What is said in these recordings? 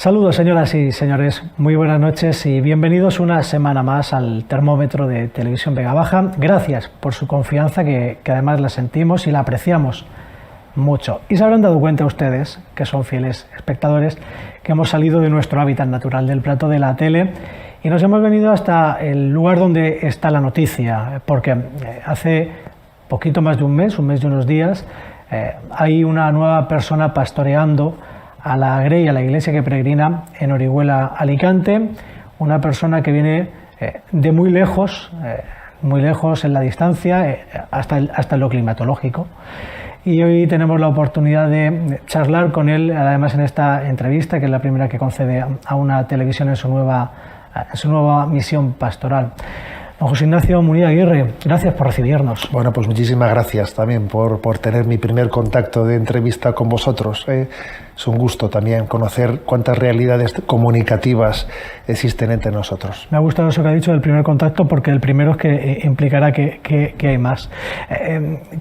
Saludos, señoras y señores, muy buenas noches y bienvenidos una semana más al termómetro de Televisión Vega Baja. Gracias por su confianza, que además la sentimos y la apreciamos mucho. Y se habrán dado cuenta ustedes, que son fieles espectadores, que hemos salido de nuestro hábitat natural, del plató de la tele, y nos hemos venido hasta el lugar donde está la noticia, porque hace poquito más de un mes y unos días, hay una nueva persona pastoreando a la grey, a la iglesia que peregrina en Orihuela, Alicante, una persona que viene de muy lejos en la distancia, hasta lo climatológico. Y hoy tenemos la oportunidad de charlar con él, además en esta entrevista, que es la primera que concede a una televisión en su nueva misión pastoral. Don José Ignacio Munilla Aguirre, gracias por recibirnos. Bueno, pues muchísimas gracias también por tener mi primer contacto de entrevista con vosotros. Es un gusto también conocer cuántas realidades comunicativas existen entre nosotros. Me ha gustado eso que ha dicho del primer contacto, porque el primero es que implicará que hay más.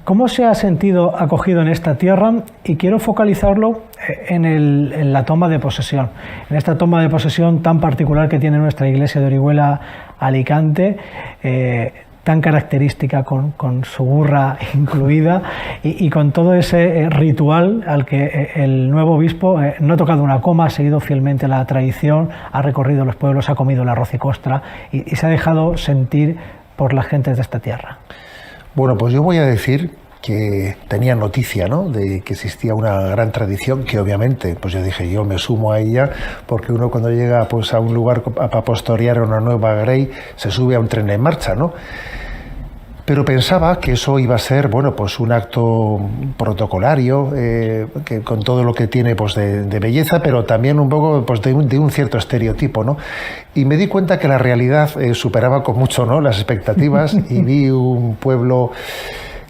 ¿Cómo se ha sentido acogido en esta tierra? Y quiero focalizarlo en la toma de posesión, en esta toma de posesión tan particular que tiene nuestra iglesia de Orihuela, Alicante, tan característica con su burra incluida y con todo ese ritual al que el nuevo obispo no ha tocado una coma, ha seguido fielmente la tradición, ha recorrido los pueblos, ha comido el arroz y costra y se ha dejado sentir por las gentes de esta tierra. Bueno, pues yo voy a decir que tenía noticia, ¿no?, de que existía una gran tradición, que obviamente, pues yo dije, yo me sumo a ella, porque uno cuando llega pues a un lugar para pastorear una nueva grey, se sube a un tren en marcha, ¿no? Pero pensaba que eso iba a ser, bueno, pues un acto protocolario, que con todo lo que tiene pues de belleza, pero también un poco pues de un cierto estereotipo, ¿no? Y me di cuenta que la realidad superaba con mucho, ¿no?, las expectativas, y vi un pueblo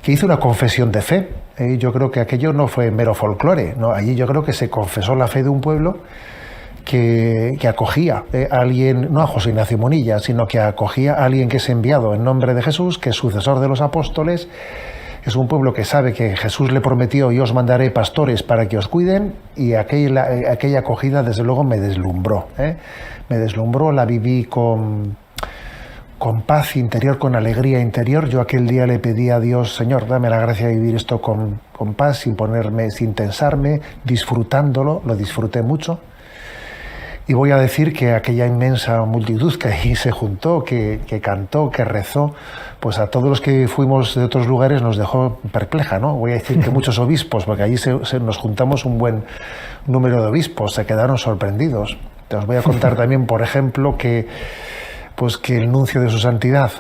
que hizo una confesión de fe. Yo creo que aquello no fue mero folclore, ¿no? Allí yo creo que se confesó la fe de un pueblo que acogía a alguien, no a José Ignacio Munilla, sino que acogía a alguien que es enviado en nombre de Jesús, que es sucesor de los apóstoles. Es un pueblo que sabe que Jesús le prometió: yo os mandaré pastores para que os cuiden, y aquella acogida desde luego me deslumbró. Me deslumbró, la viví con paz interior, con alegría interior. Yo aquel día le pedí a Dios: Señor, dame la gracia de vivir esto con paz, sin tensarme, disfrutándolo. Lo disfruté mucho. Y voy a decir que aquella inmensa multitud que ahí se juntó, que cantó, que rezó, pues a todos los que fuimos de otros lugares nos dejó perpleja, ¿no? Voy a decir que muchos obispos, porque allí nos juntamos un buen número de obispos, se quedaron sorprendidos. Te os voy a contar también, por ejemplo, que el nuncio de su santidad,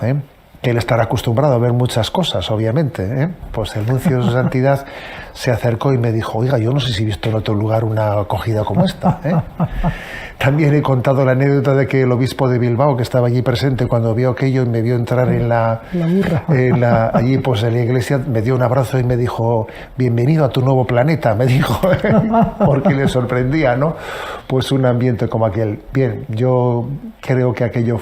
que él estará acostumbrado a ver muchas cosas, obviamente, pues el nuncio de su santidad se acercó y me dijo: oiga, yo no sé si he visto en otro lugar una acogida como esta. También he contado la anécdota de que el obispo de Bilbao, que estaba allí presente cuando vio aquello y me vio entrar en allí pues en la iglesia, me dio un abrazo y me dijo: bienvenido a tu nuevo planeta, me dijo, porque le sorprendía, ¿no?, pues un ambiente como aquel. Bien, yo creo que aquello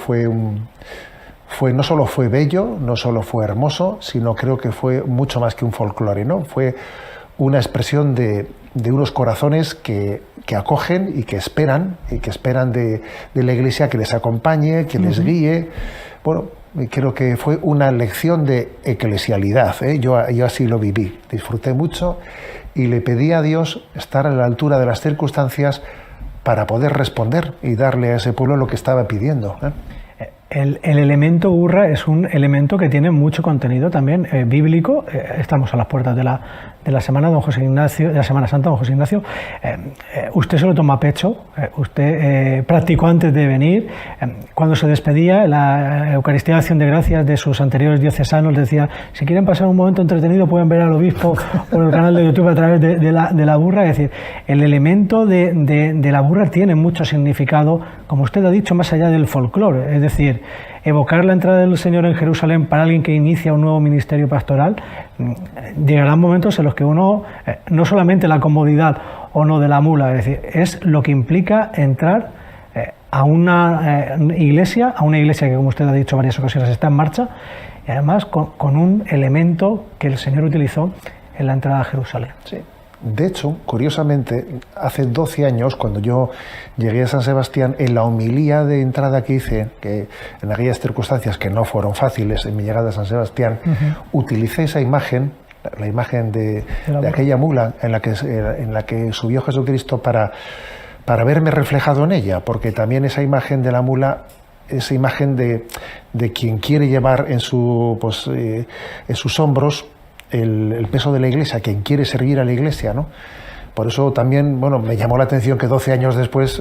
no solo fue bello, no solo fue hermoso, sino creo que fue mucho más que un folclore, ¿no? Fue una expresión de unos corazones que acogen y que esperan de la iglesia que les acompañe, que les guíe. Bueno, creo que fue una lección de eclesialidad, Yo así lo viví, disfruté mucho y le pedí a Dios estar a la altura de las circunstancias para poder responder y darle a ese pueblo lo que estaba pidiendo. El elemento burra es un elemento que tiene mucho contenido también bíblico. Estamos a las puertas de la semana, don José Ignacio, de la Semana Santa, don José Ignacio. Usted se lo toma a pecho. Usted practicó antes de venir. Cuando se despedía, la Eucaristía de Acción de Gracias de sus anteriores diocesanos decía: si quieren pasar un momento entretenido pueden ver al obispo por el canal de YouTube a través de la burra. Es decir, el elemento de la burra tiene mucho significado, como usted ha dicho, más allá del folclore. Es decir, evocar la entrada del Señor en Jerusalén para alguien que inicia un nuevo ministerio pastoral. Llegarán momentos en los que uno, no solamente la comodidad o no de la mula, es decir, es lo que implica entrar a una iglesia que, como usted ha dicho en varias ocasiones, está en marcha, y además con un elemento que el Señor utilizó en la entrada a Jerusalén. Sí. De hecho, curiosamente, hace 12 años, cuando yo llegué a San Sebastián, en la homilía de entrada que hice, que en aquellas circunstancias que no fueron fáciles en mi llegada a San Sebastián, utilicé esa imagen, la imagen de aquella mula en la que subió Jesucristo para verme reflejado en ella, porque también esa imagen de la mula, esa imagen de quien quiere llevar en sus hombros el peso de la Iglesia, quien quiere servir a la Iglesia, ¿no? Por eso también, bueno, me llamó la atención que 12 años después,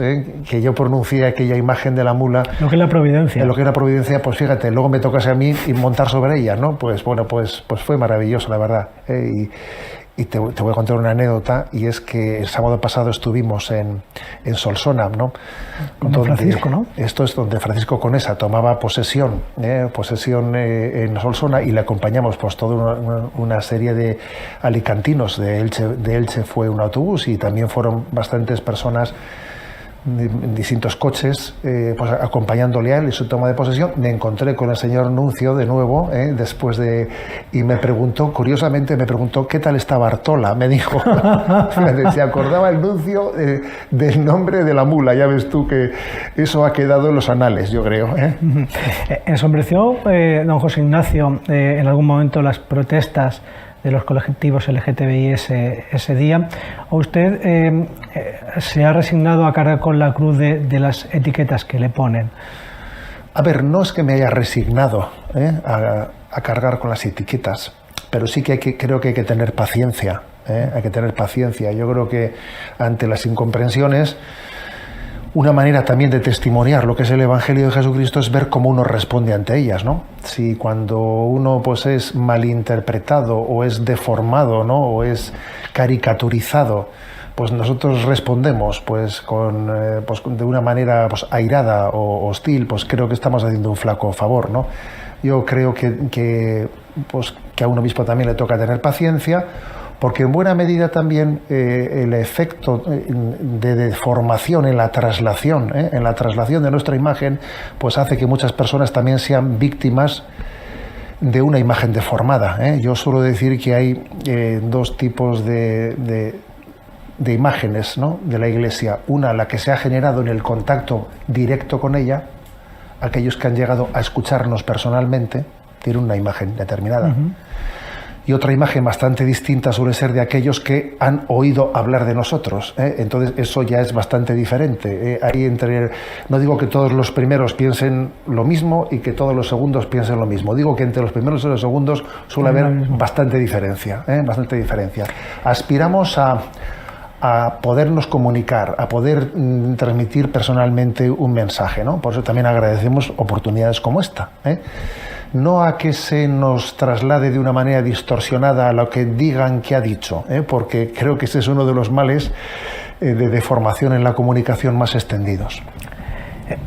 que yo pronuncié aquella imagen de la mula. Lo que es la providencia. Lo que era providencia, pues fíjate, luego me tocase a mí y montar sobre ella, ¿no? Pues bueno, pues fue maravilloso, la verdad. Y te voy a contar una anécdota, y es que el sábado pasado estuvimos en Solsona, ¿no? Con don Francisco, ¿no? Esto es donde Francisco Conesa tomaba posesión en Solsona, y le acompañamos pues toda una serie de alicantinos. De Elche fue un autobús, y también fueron bastantes personas en distintos coches, pues acompañándole a él en su toma de posesión. Me encontré con el señor nuncio de nuevo, y me preguntó, curiosamente me preguntó qué tal está Bartola, me dijo. Fíjate, se acordaba el nuncio del nombre de la mula. Ya ves tú que eso ha quedado en los anales, yo creo. ¿Ensombreció don José Ignacio en algún momento las protestas de los colectivos LGTBI ese día? ¿O usted se ha resignado a cargar con la cruz de las etiquetas que le ponen? A ver, no es que me haya resignado a cargar con las etiquetas, pero sí que creo que hay que tener paciencia. Hay que tener paciencia. Yo creo que ante las incomprensiones, una manera también de testimoniar lo que es el Evangelio de Jesucristo es ver cómo uno responde ante ellas, ¿no? Si cuando uno pues es malinterpretado o es deformado, ¿no? O es caricaturizado, pues nosotros respondemos pues de una manera pues airada o hostil, pues creo que estamos haciendo un flaco favor, ¿no? Yo creo que a un obispo también le toca tener paciencia, porque en buena medida también el efecto de deformación en la traslación de nuestra imagen, pues hace que muchas personas también sean víctimas de una imagen deformada. Yo suelo decir que hay dos tipos de imágenes, ¿no?, de la Iglesia. Una, la que se ha generado en el contacto directo con ella. Aquellos que han llegado a escucharnos personalmente tienen una imagen determinada. Y otra imagen bastante distinta suele ser de aquellos que han oído hablar de nosotros. Entonces eso ya es bastante diferente. No digo que todos los primeros piensen lo mismo y que todos los segundos piensen lo mismo. Digo que entre los primeros y los segundos suele haber bastante diferencia. Aspiramos a podernos comunicar, a poder transmitir personalmente un mensaje, ¿no? Por eso también agradecemos oportunidades como esta. No a que se nos traslade de una manera distorsionada a lo que digan que ha dicho, porque creo que ese es uno de los males de deformación en la comunicación más extendidos.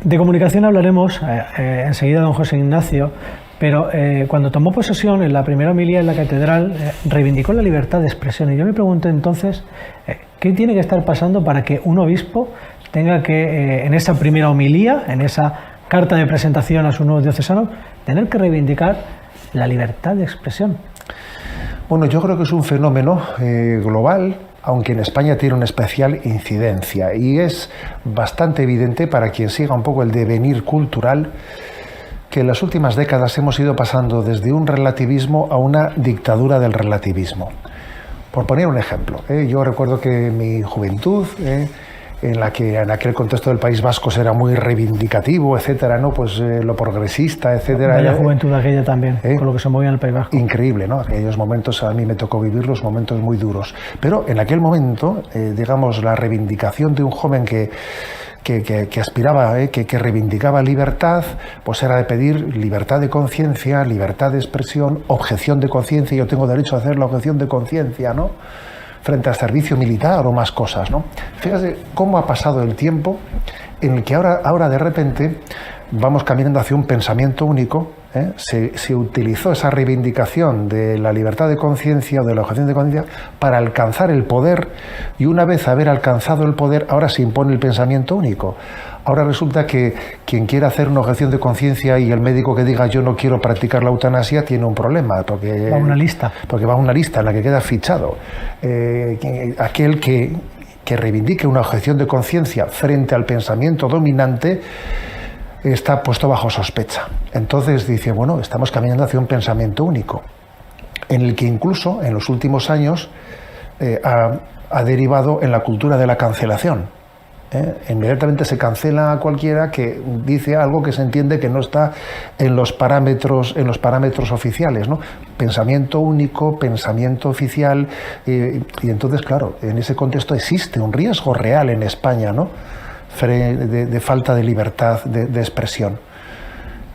De comunicación hablaremos enseguida, don José Ignacio, pero cuando tomó posesión en la primera homilía en la catedral, reivindicó la libertad de expresión. Y yo me pregunto entonces, ¿qué tiene que estar pasando para que un obispo tenga que, en esa primera homilía, en esa carta de presentación a sus nuevos diocesanos, tener que reivindicar la libertad de expresión? Bueno, yo creo que es un fenómeno global, aunque en España tiene una especial incidencia, y es bastante evidente para quien siga un poco el devenir cultural que en las últimas décadas hemos ido pasando desde un relativismo a una dictadura del relativismo. Por poner un ejemplo, yo recuerdo que en mi juventud, en la que en aquel contexto del País Vasco era muy reivindicativo, etcétera, ¿no? Pues lo progresista, etcétera. La juventud aquella también, con lo que se movía en el País Vasco. Increíble, ¿no? Aquellos momentos a mí me tocó vivir los momentos muy duros. Pero en aquel momento, digamos, la reivindicación de un joven que aspiraba, que reivindicaba libertad, pues era de pedir libertad de conciencia, libertad de expresión, objeción de conciencia. Yo tengo derecho a hacer la objeción de conciencia, ¿no?, frente al servicio militar o más cosas, ¿no? Fíjate cómo ha pasado el tiempo en el que ahora de repente vamos caminando hacia un pensamiento único. Se utilizó esa reivindicación de la libertad de conciencia o de la objeción de conciencia para alcanzar el poder, y una vez haber alcanzado el poder, ahora se impone el pensamiento único. Ahora resulta que quien quiera hacer una objeción de conciencia y el médico que diga yo no quiero practicar la eutanasia tiene un problema, porque va a una lista. Porque va a una lista en la que queda fichado. Aquel que reivindique una objeción de conciencia frente al pensamiento dominante está puesto bajo sospecha. Entonces dice, bueno, estamos caminando hacia un pensamiento único, en el que incluso en los últimos años ha derivado en la cultura de la cancelación. Inmediatamente se cancela a cualquiera que dice algo que se entiende que no está en los parámetros oficiales, ¿no? Pensamiento único, pensamiento oficial, y entonces, claro, en ese contexto existe un riesgo real en España, ¿no? De falta de libertad de expresión.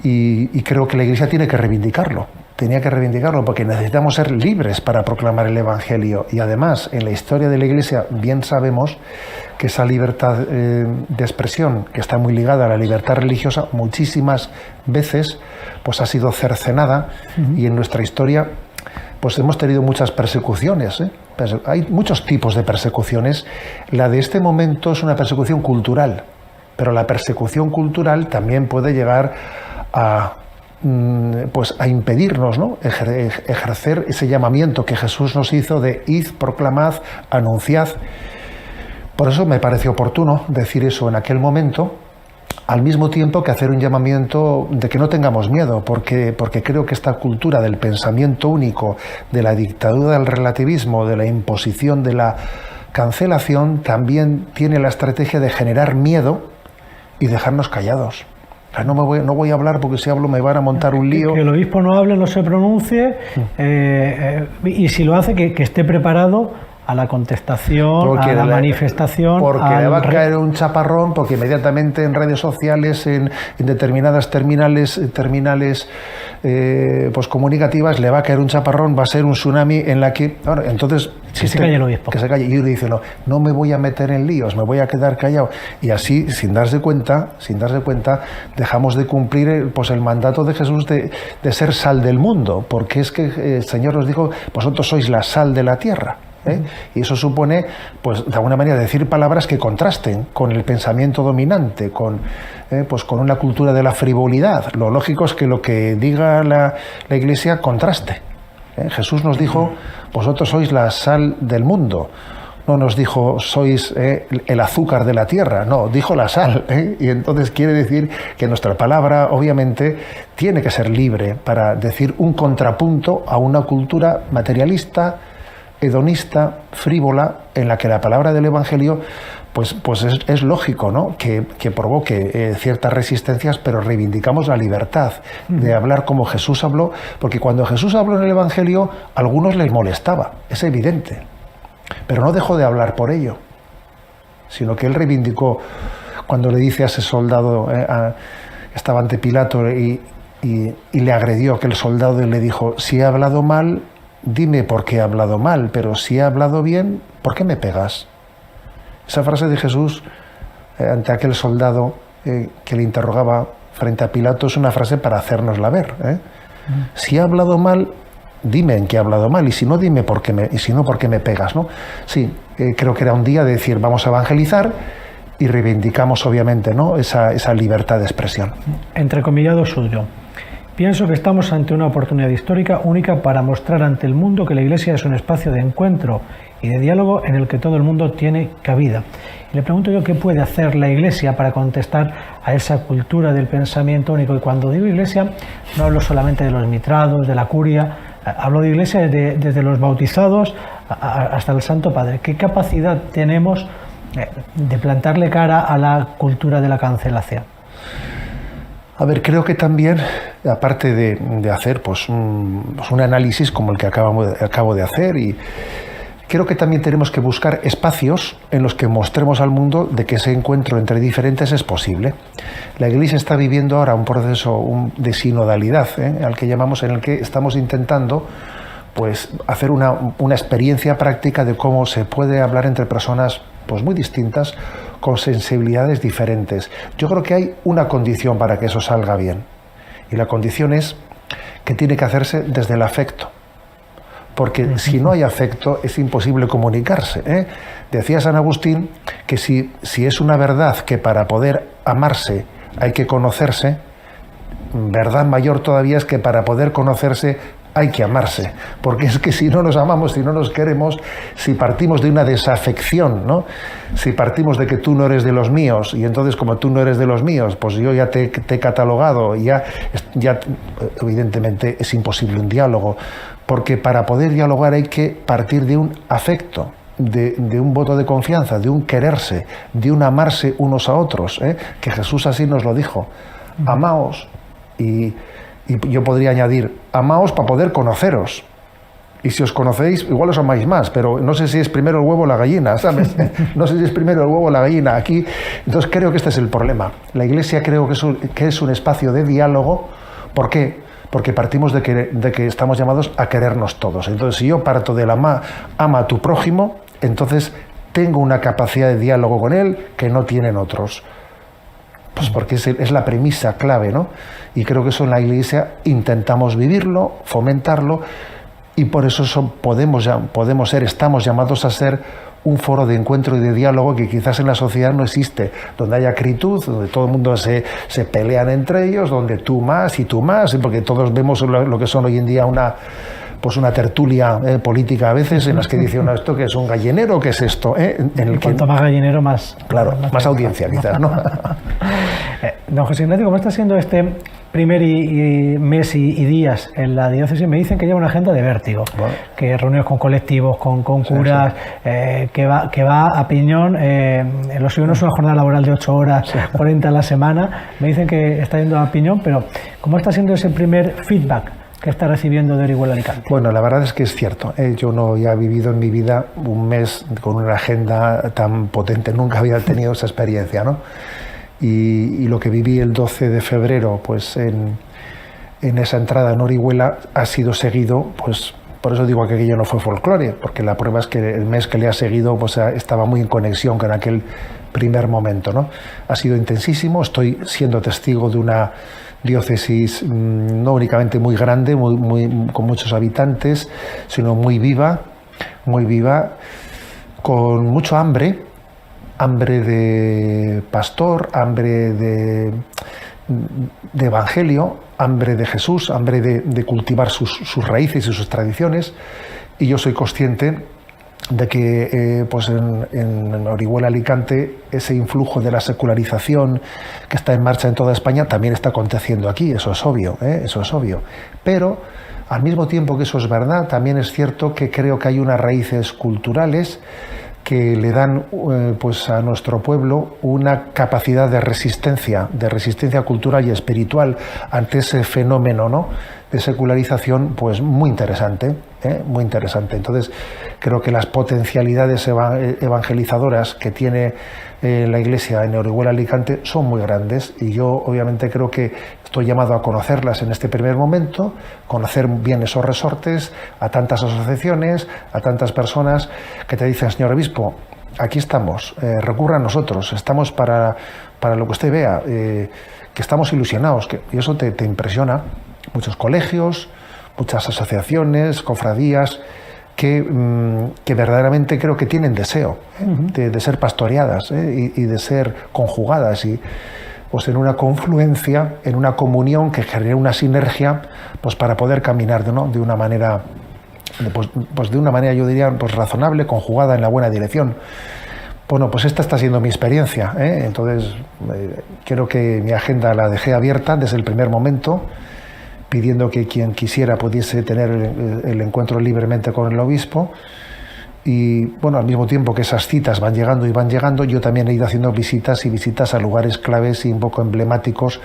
Y creo que la Iglesia tiene que reivindicarlo. Tenía que reivindicarlo porque necesitamos ser libres para proclamar el Evangelio. Y además, en la historia de la Iglesia bien sabemos que esa libertad de expresión, que está muy ligada a la libertad religiosa, muchísimas veces pues ha sido cercenada. Y en nuestra historia pues hemos tenido muchas persecuciones. Hay muchos tipos de persecuciones. La de este momento es una persecución cultural, pero la persecución cultural también puede llegar a impedirnos, ¿no? Ejercer ese llamamiento que Jesús nos hizo de id, proclamad, anunciad. Por eso me parece oportuno decir eso en aquel momento, al mismo tiempo que hacer un llamamiento de que no tengamos miedo, porque creo que esta cultura del pensamiento único, de la dictadura del relativismo, de la imposición de la cancelación, también tiene la estrategia de generar miedo y dejarnos callados. No voy a hablar porque si hablo me van a montar un lío. Que el obispo no hable, no se pronuncie, y si lo hace, que esté preparado a la contestación, a la manifestación. Porque le va a caer un chaparrón, porque inmediatamente en redes sociales, en determinadas terminales pues comunicativas, le va a caer un chaparrón, va a ser un tsunami en la que... Bueno, entonces... Que se calle el obispo. Que se calle. Y uno dice, no me voy a meter en líos, me voy a quedar callado. Y así, sin darse cuenta, dejamos de cumplir pues el mandato de Jesús de ser sal del mundo, porque es que el Señor nos dijo, vosotros sois la sal de la tierra. Y eso supone, pues de alguna manera, decir palabras que contrasten con el pensamiento dominante, con una cultura de la frivolidad. Lo lógico es que lo que diga la Iglesia contraste. Jesús nos dijo, vosotros sois la sal del mundo. No nos dijo, sois el azúcar de la tierra. No, dijo la sal. Y entonces quiere decir que nuestra palabra, obviamente, tiene que ser libre para decir un contrapunto a una cultura materialista, hedonista, frívola, en la que la palabra del Evangelio pues es lógico, ¿no? que provoque ciertas resistencias, pero reivindicamos la libertad de hablar como Jesús habló, porque cuando Jesús habló en el Evangelio, a algunos les molestaba, es evidente, pero no dejó de hablar por ello, sino que él reivindicó cuando le dice a ese soldado, estaba ante Pilato y le agredió, que el soldado le dijo, si he hablado mal, dime por qué he hablado mal, pero si he hablado bien, ¿por qué me pegas? Esa frase de Jesús ante aquel soldado que le interrogaba frente a Pilato es una frase para hacérnosla ver. Si he hablado mal, dime en qué he hablado mal, y si no, dime por qué ¿por qué me pegas? ¿No? Sí, creo que era un día de decir, vamos a evangelizar, y reivindicamos obviamente, ¿no? esa libertad de expresión. Entrecomillado suyo. Pienso que estamos ante una oportunidad histórica única para mostrar ante el mundo que la Iglesia es un espacio de encuentro y de diálogo en el que todo el mundo tiene cabida. Y le pregunto yo qué puede hacer la Iglesia para contestar a esa cultura del pensamiento único. Y cuando digo Iglesia, no hablo solamente de los mitrados, de la curia, hablo de Iglesia desde los bautizados hasta el Santo Padre. ¿Qué capacidad tenemos de plantarle cara a la cultura de la cancelación? A ver, creo que también, aparte de hacer un análisis como el que acabo de hacer, y creo que también tenemos que buscar espacios en los que mostremos al mundo de que ese encuentro entre diferentes es posible. La Iglesia está viviendo ahora un proceso de sinodalidad, al que llamamos, en el que estamos intentando pues hacer una experiencia práctica de cómo se puede hablar entre personas pues muy distintas, con sensibilidades diferentes. Yo creo que hay una condición para que eso salga bien, y la condición es que tiene que hacerse desde el afecto, porque si no hay afecto es imposible comunicarse, ¿eh? Decía San Agustín que si es una verdad que para poder amarse hay que conocerse, verdad mayor todavía es que para poder conocerse hay que amarse, porque es que si no nos amamos, si no nos queremos, si partimos de una desafección, ¿no? Si partimos de que tú no eres de los míos, y entonces como tú no eres de los míos, pues yo ya te he catalogado, ya evidentemente es imposible un diálogo, porque para poder dialogar hay que partir de un afecto, de un voto de confianza, de un quererse, de un amarse unos a otros, ¿eh? Que Jesús así nos lo dijo, amaos, y yo podría añadir, amaos para poder conoceros. Y si os conocéis, igual os amáis más, pero no sé si es primero el huevo o la gallina, ¿sabes? No sé si es primero el huevo o la gallina. Aquí, entonces creo que este es el problema. La Iglesia creo que es un espacio de diálogo. ¿Por qué? Porque partimos de que estamos llamados a querernos todos. Entonces, si yo parto del ama a tu prójimo, entonces tengo una capacidad de diálogo con él que no tienen otros. Pues porque es la premisa clave, ¿no? Y creo que eso en la Iglesia intentamos vivirlo, fomentarlo, y por eso estamos llamados a ser un foro de encuentro y de diálogo que quizás en la sociedad no existe, donde hay acritud, donde todo el mundo se pelean entre ellos, donde tú más, porque todos vemos lo que son hoy en día una tertulia política a veces en las que dicen, no, esto que es un gallinero, ¿qué es esto? Cuanto más gallinero, más... Claro, más audiencia quizás, ¿no? Don José Ignacio, ¿cómo está siendo este primer mes y días en la diócesis? Me dicen que lleva una agenda de vértigo, bueno, que reuniones con colectivos, con curas, sí. Que va a piñón. Lo suyo no es una jornada laboral de 8 horas, sí. 40 a la semana. Me dicen que está yendo a piñón, pero ¿cómo está siendo ese primer feedback que está recibiendo de Orihuela Alicante? Bueno, la verdad es que es cierto. Yo no había vivido en mi vida un mes con una agenda tan potente, nunca había tenido esa experiencia, ¿no? Y lo que viví el 12 de febrero, pues en esa entrada en Orihuela ha sido seguido, pues por eso digo que aquello no fue folclore, porque la prueba es que el mes que le ha seguido pues estaba muy en conexión con aquel primer momento, ¿no? Ha sido intensísimo, estoy siendo testigo de una diócesis no únicamente muy grande, con muchos habitantes, sino muy viva, con mucho hambre de pastor, hambre de evangelio, hambre de Jesús, hambre de cultivar sus raíces y sus tradiciones. Y yo soy consciente de que pues en Orihuela Alicante ese influjo de la secularización que está en marcha en toda España también está aconteciendo aquí, eso es obvio, eso es obvio. Pero al mismo tiempo que eso es verdad, también es cierto que creo que hay unas raíces culturales que le dan pues a nuestro pueblo una capacidad de resistencia cultural y espiritual ante ese fenómeno, ¿no?, de secularización, pues muy interesante, muy interesante. Entonces creo que las potencialidades evangelizadoras que tiene la Iglesia en Orihuela Alicante son muy grandes, y yo obviamente creo que estoy llamado a conocerlas en este primer momento, conocer bien esos resortes, a tantas asociaciones, a tantas personas que te dicen, señor obispo, aquí estamos, recurra a nosotros, estamos para lo que usted vea, que estamos ilusionados, y eso te impresiona. Muchos colegios, muchas asociaciones, cofradías, que verdaderamente creo que tienen deseo de ser pastoreadas y de ser conjugadas, y pues en una confluencia, en una comunión que genere una sinergia, pues para poder caminar, ¿no?, de una manera, pues de una manera, yo diría, pues razonable, conjugada en la buena dirección. Bueno, pues esta está siendo mi experiencia, entonces creo que mi agenda la dejé abierta desde el primer momento, pidiendo que quien quisiera pudiese tener el encuentro libremente con el obispo. Y bueno, al mismo tiempo que esas citas van llegando, yo también he ido haciendo visitas a lugares claves y un poco emblemáticos.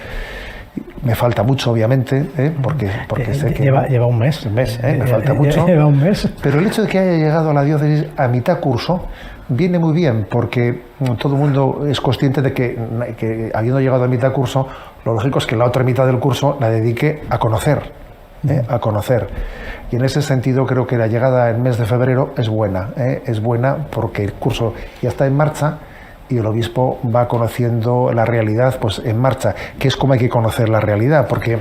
Me falta mucho, obviamente, porque sé que lleva un mes. Me falta mucho. Lleva un mes. Pero el hecho de que haya llegado a la diócesis a mitad curso viene muy bien, porque todo el mundo es consciente de que habiendo llegado a mitad curso, lo lógico es que la otra mitad del curso la dedique a conocer. Y en ese sentido creo que la llegada en mes de febrero es buena porque el curso ya está en marcha, y el obispo va conociendo la realidad pues en marcha, que es como hay que conocer la realidad, porque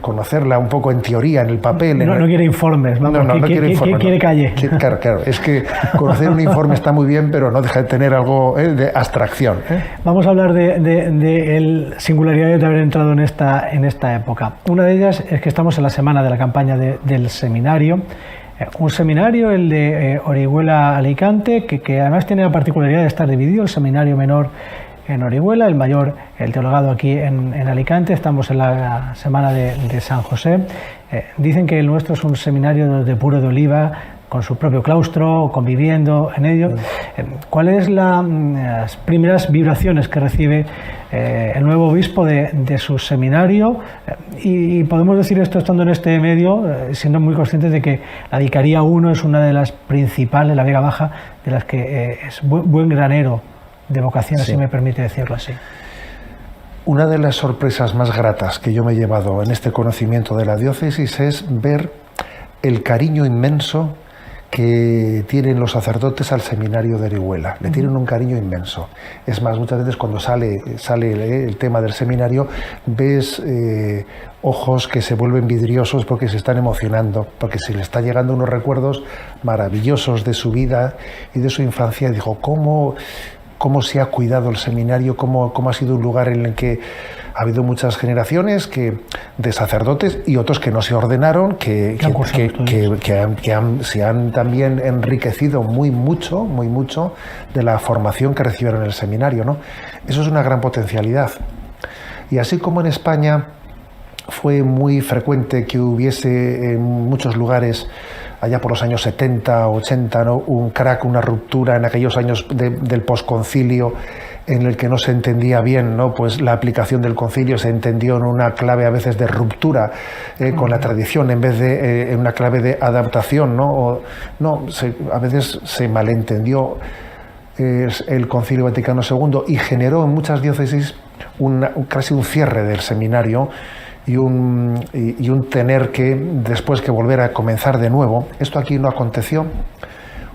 conocerla un poco en teoría, en el papel... No quiere informes, vamos, no quiere informes. Quiere calle. Claro, es que conocer un informe está muy bien, pero no deja de tener algo de abstracción. Vamos a hablar de singularidades de haber entrado en esta época. Una de ellas es que estamos en la semana de la campaña del seminario. Un seminario, el de Orihuela-Alicante, que además tiene la particularidad de estar dividido, el seminario menor en Orihuela, el mayor, el teologado aquí en Alicante. Estamos en la semana de San José. Dicen que el nuestro es un seminario de puro de oliva, con su propio claustro, conviviendo en ello. ¿Cuáles las primeras vibraciones que recibe el nuevo obispo de su seminario? Y podemos decir esto estando en este medio, siendo muy conscientes de que la Vicaría 1 es una de las principales, la Vega Baja, de las que es buen granero de vocaciones, si me permite decirlo así. Una de las sorpresas más gratas que yo me he llevado en este conocimiento de la diócesis es ver el cariño inmenso que tienen los sacerdotes al seminario de Orihuela. Le tienen un cariño inmenso. Es más, muchas veces cuando sale el tema del seminario, ves ojos que se vuelven vidriosos porque se están emocionando, porque se le están llegando unos recuerdos maravillosos de su vida y de su infancia. Y digo, ¿cómo se ha cuidado el seminario? ¿Cómo ha sido un lugar en el que ha habido muchas generaciones de sacerdotes y otros que no se ordenaron, que se han también enriquecido muy mucho de la formación que recibieron en el seminario, ¿no? Eso es una gran potencialidad. Y así como en España fue muy frecuente que hubiese en muchos lugares, allá por los años 70, 80, ¿no?, un crack, una ruptura en aquellos años del posconcilio, en el que no se entendía bien, ¿no?, pues la aplicación del concilio se entendió en una clave a veces de ruptura con la tradición, en vez de en una clave de adaptación, ¿no? A veces se malentendió el Concilio Vaticano II y generó en muchas diócesis casi un cierre del seminario y un tener que después que volver a comenzar de nuevo. Esto aquí no aconteció.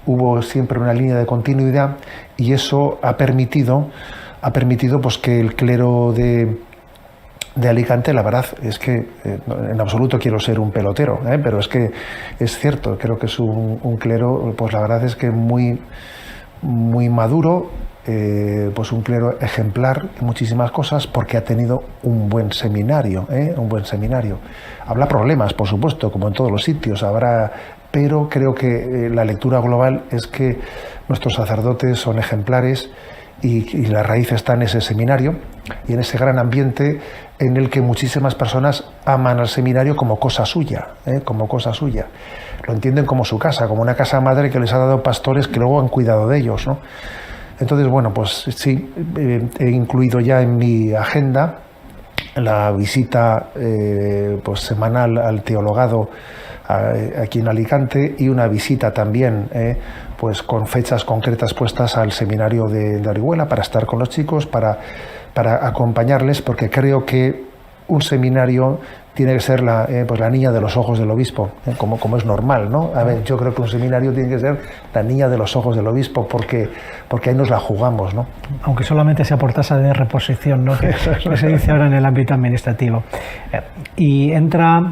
Hubo siempre una línea de continuidad y eso ha permitido pues que el clero de Alicante, la verdad es que en absoluto quiero ser un pelotero, pero es que es cierto, creo que es un clero, pues la verdad es que muy maduro, pues un clero ejemplar en muchísimas cosas, porque ha tenido un buen seminario. Habrá problemas, por supuesto, como en todos los sitios, pero creo que la lectura global es que nuestros sacerdotes son ejemplares y la raíz está en ese seminario y en ese gran ambiente en el que muchísimas personas aman al seminario como cosa suya, Lo entienden como su casa, como una casa madre que les ha dado pastores que luego han cuidado de ellos, ¿no? Entonces, bueno, pues sí, he incluido ya en mi agenda la visita pues semanal al teologado aquí en Alicante y una visita también pues con fechas concretas puestas al seminario de Orihuela para estar con los chicos, para acompañarles, porque creo que un seminario tiene que ser la niña de los ojos del obispo, como es normal, ¿no? A ver, yo creo que un seminario tiene que ser la niña de los ojos del obispo, porque ahí nos la jugamos, ¿no? Aunque solamente sea por tasa de reposición, ¿no? que se dice ahora en el ámbito administrativo. Y entra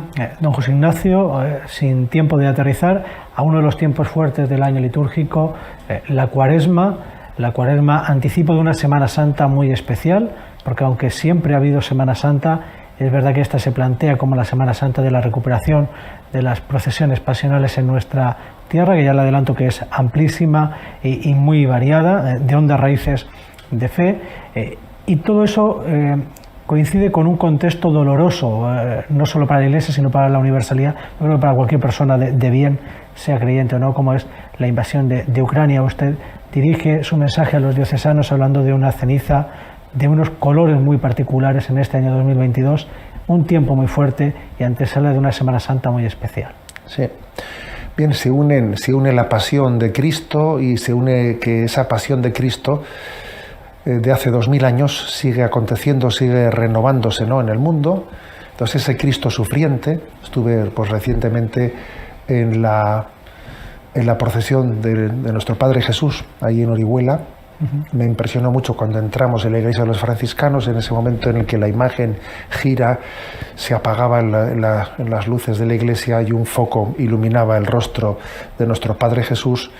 don José Ignacio, sin tiempo de aterrizar, a uno de los tiempos fuertes del año litúrgico, la Cuaresma. La Cuaresma, anticipo de una Semana Santa muy especial, porque aunque siempre ha habido Semana Santa, es verdad que esta se plantea como la Semana Santa de la recuperación de las procesiones pasionales en nuestra tierra, que ya le adelanto que es amplísima y muy variada, de hondas raíces de fe, y todo eso coincide con un contexto doloroso, no solo para la Iglesia, sino para la universalidad, yo creo que para cualquier persona de bien, sea creyente o no, como es la invasión de Ucrania. Usted dirige su mensaje a los diocesanos hablando de una ceniza, de unos colores muy particulares en este año 2022, un tiempo muy fuerte y antesala de una Semana Santa muy especial. Sí. Bien, se une la pasión de Cristo y se une que esa pasión de Cristo de hace 2000 años sigue aconteciendo, sigue renovándose, ¿no?, en el mundo. Entonces ese Cristo sufriente, estuve pues recientemente en la procesión de nuestro Padre Jesús, ahí en Orihuela, Me impresionó mucho cuando entramos en la iglesia de los franciscanos, en ese momento en el que la imagen gira, se apagaban las luces de la iglesia y un foco iluminaba el rostro de nuestro Padre Jesús,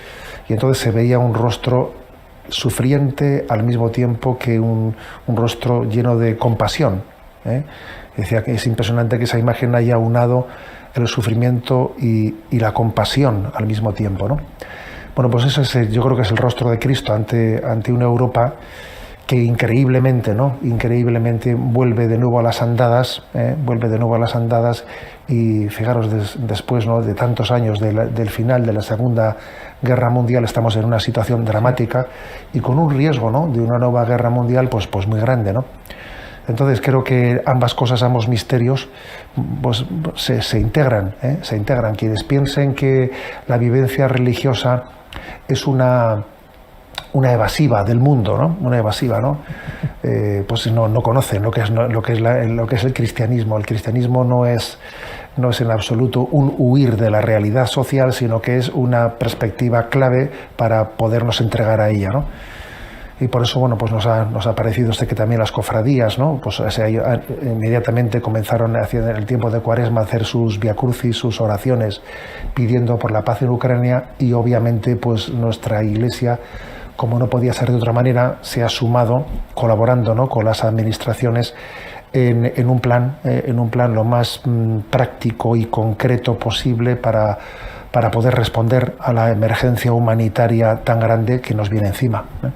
y entonces se veía un rostro sufriente al mismo tiempo que un rostro lleno de compasión. Decía que es impresionante que esa imagen haya aunado el sufrimiento y la compasión al mismo tiempo, ¿no? Bueno, pues eso es, yo creo que es el rostro de Cristo ante una Europa que increíblemente, ¿no? Increíblemente vuelve de nuevo a las andadas, y fijaros, después, ¿no?, de tantos años del final de la Segunda Guerra Mundial, estamos en una situación dramática y con un riesgo, ¿no?, de una nueva guerra mundial pues muy grande, ¿no? Entonces creo que ambas cosas, ambos misterios, pues se integran, se integran. Quienes piensen que la vivencia religiosa es una evasiva del mundo, ¿no? Una evasiva, ¿no? Pues no conocen lo que es el cristianismo. El cristianismo no es en absoluto un huir de la realidad social, sino que es una perspectiva clave para podernos entregar a ella, ¿no? Y por eso, bueno, pues nos ha parecido que también las cofradías, ¿no?, pues inmediatamente comenzaron en el tiempo de Cuaresma a hacer sus Via Crucis, sus oraciones pidiendo por la paz en Ucrania, y obviamente pues nuestra Iglesia, como no podía ser de otra manera, se ha sumado colaborando, ¿no?, con las administraciones en un plan lo más práctico y concreto posible para poder responder a la emergencia humanitaria tan grande que nos viene encima, ¿eh?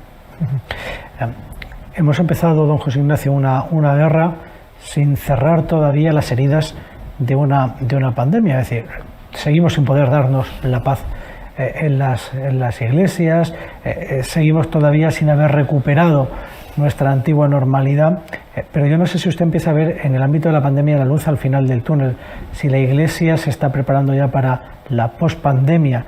Hemos empezado, don José Ignacio, una guerra sin cerrar todavía las heridas de una pandemia. Es decir, seguimos sin poder darnos la paz en las iglesias, seguimos todavía sin haber recuperado nuestra antigua normalidad, pero yo no sé si usted empieza a ver en el ámbito de la pandemia la luz al final del túnel, si la Iglesia se está preparando ya para la pospandemia.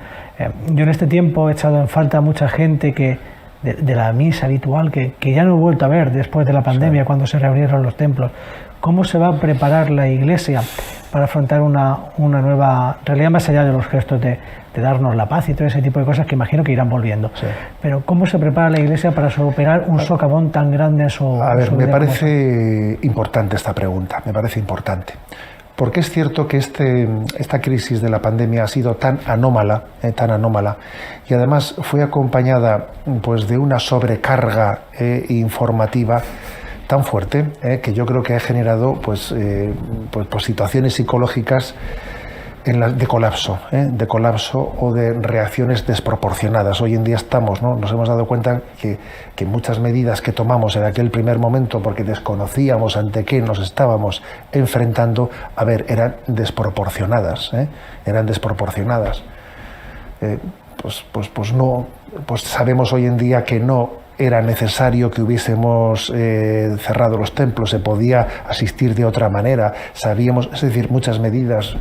Yo en este tiempo he echado en falta a mucha gente de la misa habitual que ya no he vuelto a ver después de la pandemia, sí, cuando se reabrieron los templos. ¿Cómo se va a preparar la Iglesia para afrontar una nueva realidad, más allá de los gestos de darnos la paz y todo ese tipo de cosas que imagino que irán volviendo? Sí. Pero ¿cómo se prepara la Iglesia para superar un socavón tan grande en su... A ver, me parece importante esta pregunta, me parece importante. Porque es cierto que esta crisis de la pandemia ha sido tan anómala, y además fue acompañada pues de una sobrecarga informativa tan fuerte, que yo creo que ha generado pues situaciones psicológicas de colapso o de reacciones desproporcionadas. Hoy en día nos hemos dado cuenta que muchas medidas que tomamos en aquel primer momento, porque desconocíamos ante qué nos estábamos enfrentando, eran desproporcionadas. Pues sabemos hoy en día que no era necesario que hubiésemos cerrado los templos, se podía asistir de otra manera, sabíamos, es decir, muchas medidas,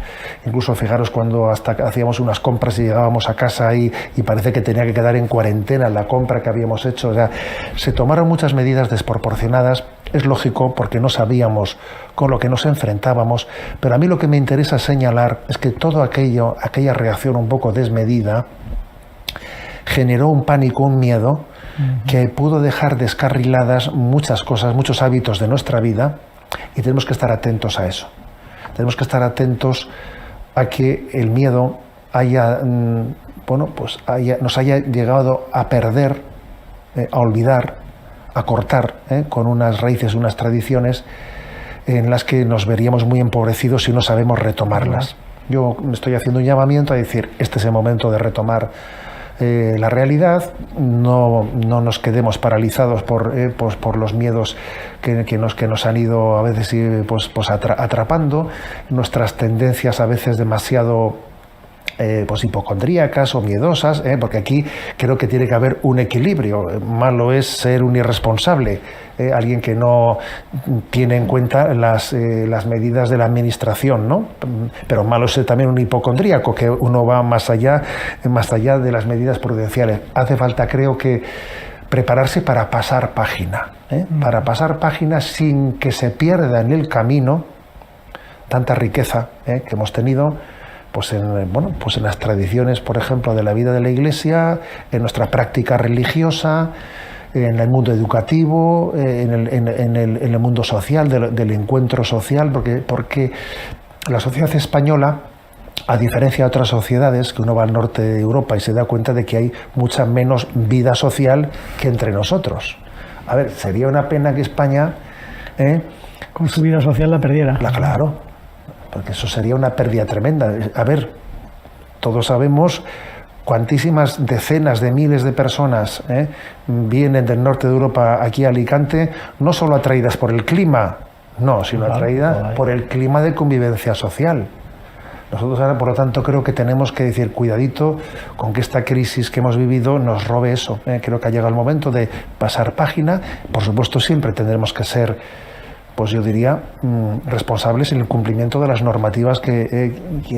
incluso fijaros cuando hasta hacíamos unas compras y llegábamos a casa y parece que tenía que quedar en cuarentena la compra que habíamos hecho, o sea, se tomaron muchas medidas desproporcionadas, es lógico porque no sabíamos con lo que nos enfrentábamos, pero a mí lo que me interesa señalar es que todo aquella reacción un poco desmedida generó un pánico, un miedo, que pudo dejar descarriladas muchas cosas, muchos hábitos de nuestra vida, y tenemos que estar atentos a eso. Tenemos que estar atentos a que el miedo nos haya llegado a perder, a olvidar, a cortar con unas raíces, unas tradiciones en las que nos veríamos muy empobrecidos si no sabemos retomarlas. Yo me estoy haciendo un llamamiento a decir, este es el momento de retomar la realidad, no nos quedemos paralizados por los miedos que nos han ido a veces atrapando, nuestras tendencias a veces demasiado hipocondríacas o miedosas, porque aquí creo que tiene que haber un equilibrio. Malo es ser un irresponsable, alguien que no tiene en cuenta las medidas de la administración, ¿no? Pero malo es ser también un hipocondríaco, que uno va más allá de las medidas prudenciales. Hace falta, creo que, prepararse para pasar página, para pasar página sin que se pierda en el camino tanta riqueza que hemos tenido pues en las tradiciones, por ejemplo, de la vida de la Iglesia, en nuestra práctica religiosa, en el mundo educativo, en el mundo social, del encuentro social, porque la sociedad española, a diferencia de otras sociedades, que uno va al norte de Europa y se da cuenta de que hay mucha menos vida social que entre nosotros. A ver, sería una pena que España... con su vida social la perdiera. Claro, porque eso sería una pérdida tremenda. A ver, todos sabemos cuantísimas decenas de miles de personas vienen del norte de Europa aquí a Alicante, no solo atraídas por el clima, no, sino atraídas por el clima de convivencia social. Nosotros ahora, por lo tanto, creo que tenemos que decir cuidadito con que esta crisis que hemos vivido nos robe eso. Creo que ha llegado el momento de pasar página. Por supuesto, siempre tendremos que ser, pues yo diría, responsables en el cumplimiento de las normativas que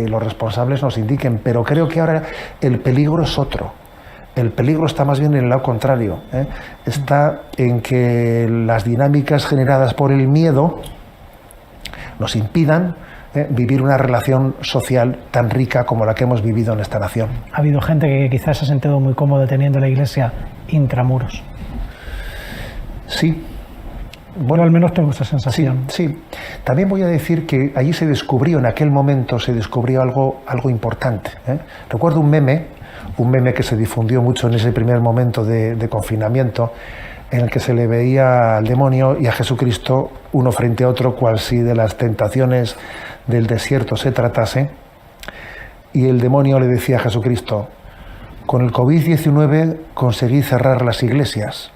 los responsables nos indiquen. Pero creo que ahora el peligro es otro. El peligro está más bien en el lado contrario. Está en que las dinámicas generadas por el miedo nos impidan vivir una relación social tan rica como la que hemos vivido en esta nación. Ha habido gente que quizás se ha sentido muy cómoda teniendo la iglesia intramuros. Sí. Bueno, al menos tengo esa sensación. Sí. También voy a decir que allí se descubrió, en aquel momento se descubrió algo importante. Recuerdo un meme que se difundió mucho en ese primer momento de confinamiento, en el que se le veía al demonio y a Jesucristo uno frente a otro, cual si de las tentaciones del desierto se tratase, y el demonio le decía a Jesucristo: con el COVID-19 conseguí cerrar las iglesias.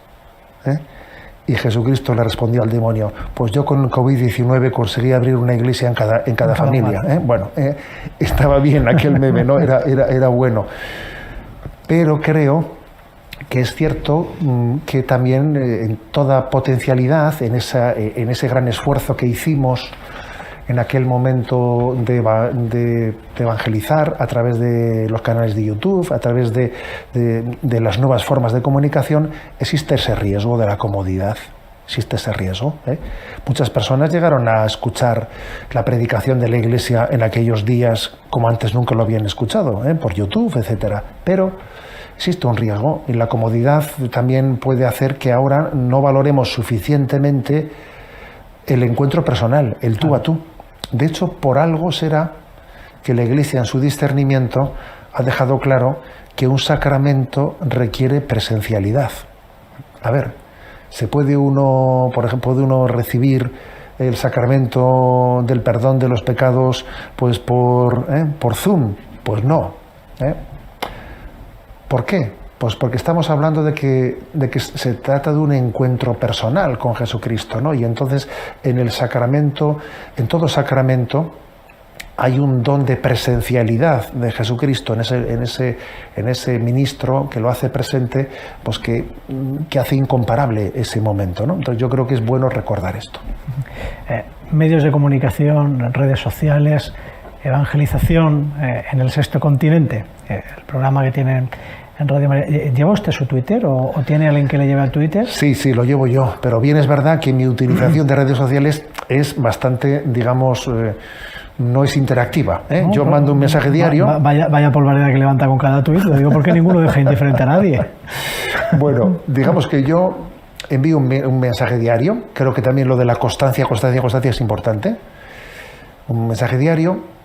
Y Jesucristo le respondió al demonio: pues yo con el COVID-19 conseguí abrir una iglesia en cada familia. Bueno, estaba bien aquel meme, ¿no? Era bueno. Pero creo que es cierto que también en toda potencialidad, en ese gran esfuerzo que hicimos en aquel momento de evangelizar a través de los canales de YouTube, a través de las nuevas formas de comunicación, existe ese riesgo de la comodidad. Existe ese riesgo. Muchas personas llegaron a escuchar la predicación de la Iglesia en aquellos días como antes nunca lo habían escuchado, por YouTube, etcétera. Pero existe un riesgo, y la comodidad también puede hacer que ahora no valoremos suficientemente el encuentro personal, el tú a tú. De hecho, por algo será que la Iglesia, en su discernimiento, ha dejado claro que un sacramento requiere presencialidad. A ver, ¿se puede uno, por ejemplo, recibir el sacramento del perdón de los pecados pues por Zoom? Pues no. ¿Por qué? Pues porque estamos hablando de que se trata de un encuentro personal con Jesucristo, ¿no? Y entonces en el sacramento, en todo sacramento, hay un don de presencialidad de Jesucristo en ese ministro que lo hace presente, pues que hace incomparable ese momento, ¿no? Entonces yo creo que es bueno recordar esto. Medios de comunicación, redes sociales, evangelización en el Sexto Continente, el programa que tienen en Radio María. ¿Lleva usted su Twitter o tiene alguien que le lleve al Twitter? Sí, lo llevo yo, pero bien es verdad que mi utilización de redes sociales es bastante, digamos, no es interactiva. No, yo mando un mensaje diario. Vaya polvareda que levanta con cada tuit, lo digo porque ninguno deja indiferente a nadie. Bueno, digamos que yo envío un mensaje diario. Creo que también lo de la constancia es importante. Un mensaje diario.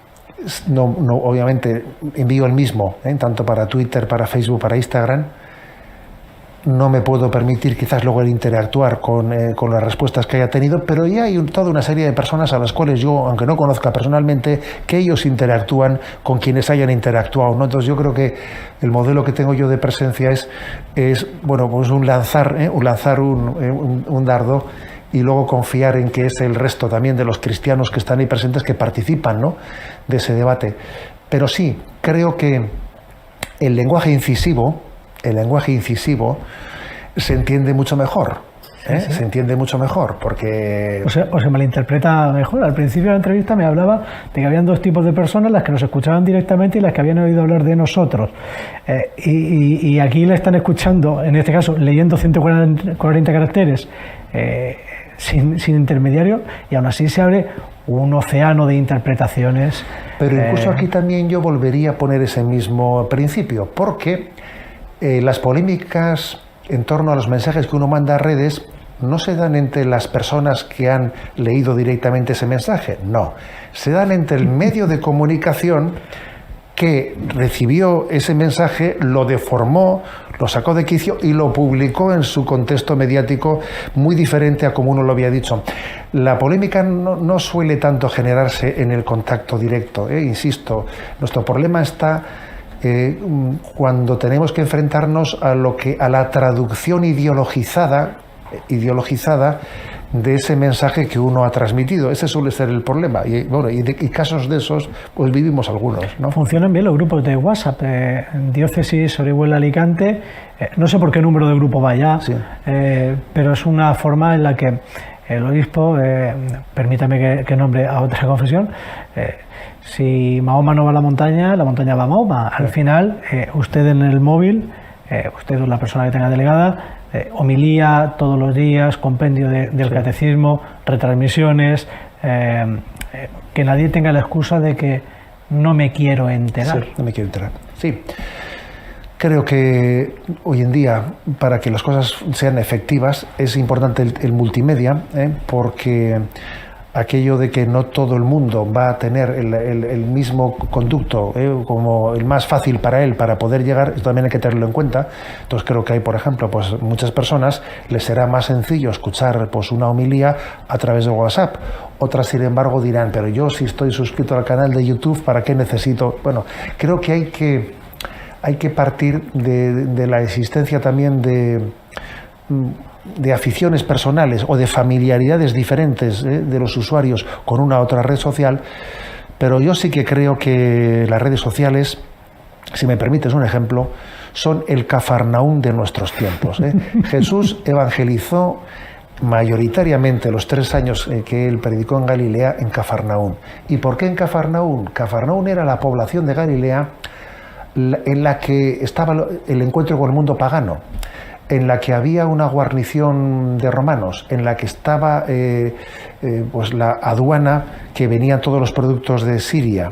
No, obviamente envío el mismo, tanto para Twitter, para Facebook, para Instagram. No me puedo permitir quizás luego el interactuar con las respuestas que haya tenido, pero ya hay toda una serie de personas a las cuales yo, aunque no conozca personalmente, que ellos interactúan con quienes hayan interactuado, ¿no? Entonces yo creo que el modelo que tengo yo de presencia es bueno, pues lanzar un dardo y luego confiar en que es el resto también de los cristianos que están ahí presentes que participan, ¿no?, de ese debate. Pero sí, creo que el lenguaje incisivo se entiende mucho mejor. ¿Sí? Se entiende mucho mejor porque... O se malinterpreta mejor. Al principio de la entrevista me hablaba de que habían dos tipos de personas, las que nos escuchaban directamente y las que habían oído hablar de nosotros. Y aquí la están escuchando, en este caso, leyendo 140 caracteres sin intermediario, y aún así se abre un océano de interpretaciones. Pero incluso aquí también yo volvería a poner ese mismo principio, porque las polémicas en torno a los mensajes que uno manda a redes no se dan entre las personas que han leído directamente ese mensaje, no, se dan entre el medio de comunicación que recibió ese mensaje, lo deformó, lo sacó de quicio y lo publicó en su contexto mediático muy diferente a como uno lo había dicho. La polémica no suele tanto generarse en el contacto directo, insisto, nuestro problema está cuando tenemos que enfrentarnos a la traducción ideologizada de ese mensaje que uno ha transmitido. Ese suele ser el problema. Y bueno, y casos de esos, pues vivimos algunos, ¿no? Funcionan bien los grupos de WhatsApp. Diócesis Orihuela Alicante, no sé por qué número de grupo vaya, sí. Pero es una forma en la que el obispo, permítame que nombre a otra confesión, si Mahoma no va a la montaña va a Mahoma. Al final, usted en el móvil, usted es la persona que tenga delegada, homilía todos los días, compendio del catecismo, retransmisiones, que nadie tenga la excusa de que no me quiero enterar. Sí, no me quiero enterar. Sí. Creo que hoy en día, para que las cosas sean efectivas, es importante el multimedia, porque aquello de que no todo el mundo va a tener el mismo conducto como el más fácil para él para poder llegar, esto también hay que tenerlo en cuenta. Entonces creo que hay, por ejemplo, pues muchas personas les será más sencillo escuchar pues una homilía a través de WhatsApp. Otras, sin embargo, dirán, pero yo si estoy suscrito al canal de YouTube, ¿para qué necesito? Bueno, creo que hay que partir de la existencia también de aficiones personales o de familiaridades diferentes de los usuarios con una u otra red social, pero yo sí que creo que las redes sociales, si me permites un ejemplo, son el Cafarnaún de nuestros tiempos. Jesús evangelizó mayoritariamente los 3 años que él predicó en Galilea en Cafarnaún. ¿Y por qué en Cafarnaún? Cafarnaún era la población de Galilea en la que estaba el encuentro con el mundo pagano, en la que había una guarnición de romanos, en la que estaba pues la aduana que venían todos los productos de Siria.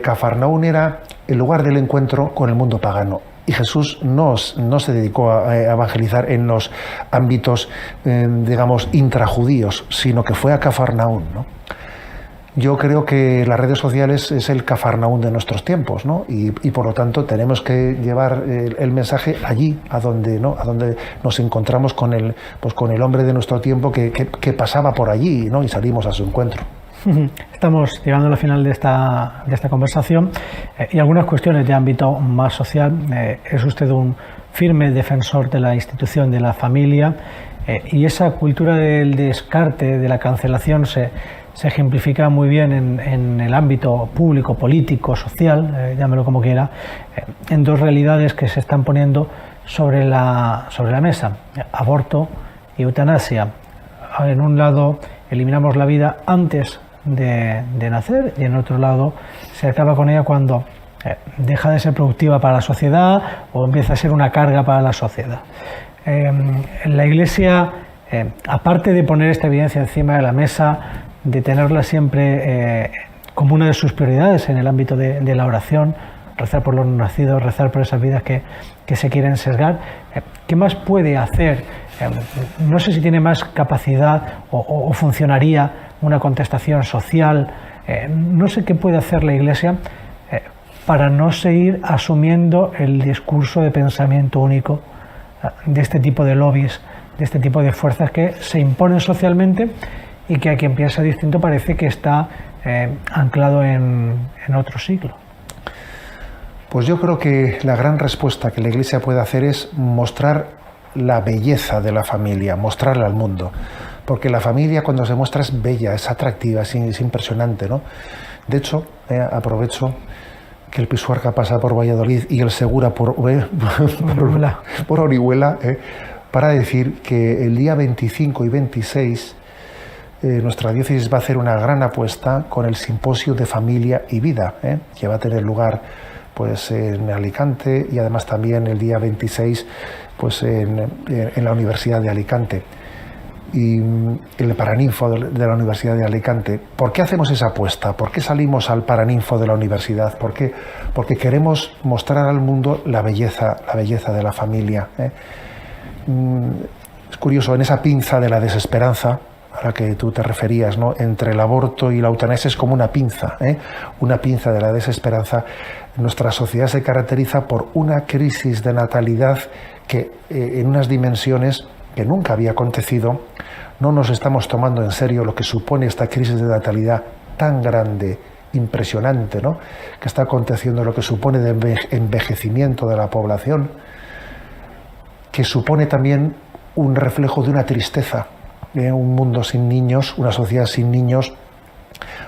Cafarnaún era el lugar del encuentro con el mundo pagano. Y Jesús no se dedicó a evangelizar en los ámbitos, digamos, intrajudíos, sino que fue a Cafarnaún, ¿no? Yo creo que las redes sociales es el Cafarnaún de nuestros tiempos, ¿no? Y por lo tanto tenemos que llevar el mensaje allí, a donde nos encontramos con el hombre de nuestro tiempo que pasaba por allí, ¿no? Y salimos a su encuentro. Estamos llegando al final de esta conversación y algunas cuestiones de ámbito más social. Es usted un firme defensor de la institución de la familia y esa cultura del descarte, de la cancelación, se ejemplifica muy bien en el ámbito público, político, social, llámelo como quiera, en 2 realidades que se están poniendo sobre la mesa: aborto y eutanasia. En un lado eliminamos la vida antes de nacer y en otro lado se acaba con ella cuando deja de ser productiva para la sociedad o empieza a ser una carga para la sociedad. La Iglesia, aparte de poner esta evidencia encima de la mesa, de tenerla siempre como una de sus prioridades en el ámbito de la oración, rezar por los nacidos, rezar por esas vidas que se quieren sesgar, ¿qué más puede hacer? No sé si tiene más capacidad o funcionaría una contestación social, no sé qué puede hacer la Iglesia para no seguir asumiendo el discurso de pensamiento único de este tipo de lobbies, de este tipo de fuerzas que se imponen socialmente y que a quien piensa distinto parece que está anclado en otro siglo. Pues yo creo que la gran respuesta que la Iglesia puede hacer es mostrar la belleza de la familia, mostrarla al mundo. Porque la familia, cuando se muestra, es bella, es atractiva, es impresionante, ¿no? De hecho, aprovecho que el Pisuerga pasa por Valladolid y el Segura por Orihuela, para decir que el día 25 y 26 nuestra diócesis va a hacer una gran apuesta con el Simposio de Familia y Vida, que va a tener lugar pues en Alicante y además también el día 26 pues en la Universidad de Alicante y el Paraninfo de la Universidad de Alicante. ¿Por qué hacemos esa apuesta? ¿Por qué salimos al Paraninfo de la universidad? ¿Por qué? Porque queremos mostrar al mundo la belleza de la familia, es curioso, en esa pinza de la desesperanza a la que tú te referías, ¿no? Entre el aborto y la eutanasia es como una pinza de la desesperanza. Nuestra sociedad se caracteriza por una crisis de natalidad que en unas dimensiones que nunca había acontecido. No nos estamos tomando en serio lo que supone esta crisis de natalidad tan grande, impresionante, ¿no? Que está aconteciendo, lo que supone de envejecimiento de la población, que supone también un reflejo de una tristeza, un mundo sin niños, una sociedad sin niños,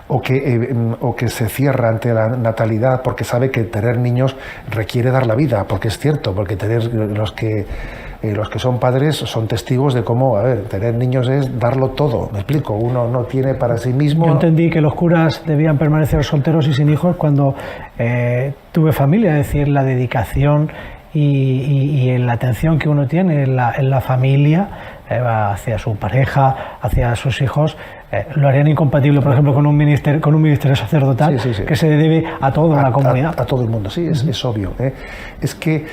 o que se cierra ante la natalidad porque sabe que tener niños requiere dar la vida, porque es cierto, porque los que son padres son testigos de cómo, tener niños es darlo todo, me explico, uno no tiene para sí mismo. Yo entendí que los curas debían permanecer solteros y sin hijos cuando tuve familia, es decir, la dedicación y la atención que uno tiene en la familia hacia su pareja, hacia sus hijos, lo harían incompatible, por ejemplo, con un ministerio sacerdotal, sí. Que se debe a toda la comunidad. A todo el mundo, sí, es obvio. Es que